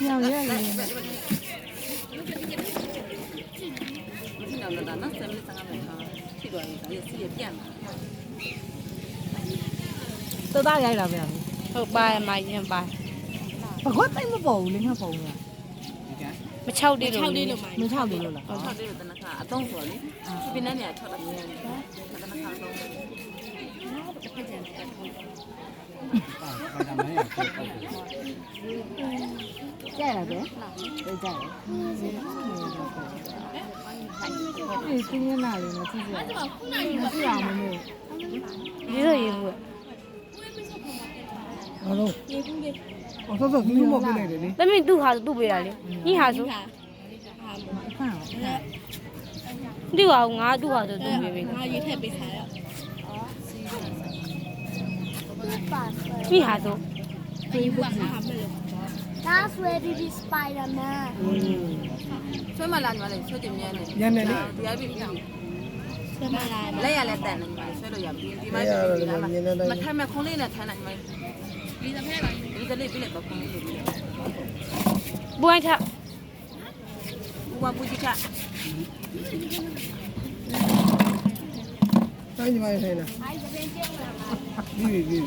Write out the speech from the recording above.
ညောင်ရဲလေ ဒီနောက်တော့နော်7မိနစ်15မိနစ်ဖြစ်သွားပြီဒါရစီရပြန့်လာ တော်သားရိုက်လာပြန်ပြီ ဟုတ်ပါရမရင်ပါ ဘာခွတ်တိတ်မပေါ်ဘူးလေငါပုံက မချောက်သေးလို့ မထောက်တယ်လို့လား 6လေးတော့တနခါအသုံးဆိုလေပြင်းနေ6တော့မြင်တယ်တနခါအသုံး ကြိုက်လားဗျကြိုက်တယ်ဒီပြင်းနေတာလေးမကြည့်ကြဘူးမကြည့်အောင်မလို့ ဒီလိုရင်ဘူး ဘာလို့အော်ဆော့ဆော့ဘူးမပြလိုက်တယ်လေ သမီးသူ့ဟာသူ့ပေးတာလေညီဟာဆို ဖမ်းအောင် သူ့ဟာငါသူ့ဟာဆိုသူ့ပေးပေး ငါရေထည့်ပေးထားရ ညီဟာဆို ပေးဖို့ငါဟာမဲ့လို့ That's where it is Spider-Man. ဆွဲမလာညီမလေးဆွဲတင်မြန်းနေ ညံနေလေ ဒီအပြည့်ပြီး ဆက်မလာ လက်ရလက်တန်နေညီမလေးဆွဲလို့ရပြီဒီမှာမထိုင်မဲ့ခုံးလေးနဲ့ထိုင်နေညီမလေး ဒီသဖဲပါ ဒီကလေးပြည့်လက်တော့ခုံးလေးပြီး ပွိုင်းထ ဥပပူကြီးခ တိုင်းညီမရေးဆိုင်လားဒီ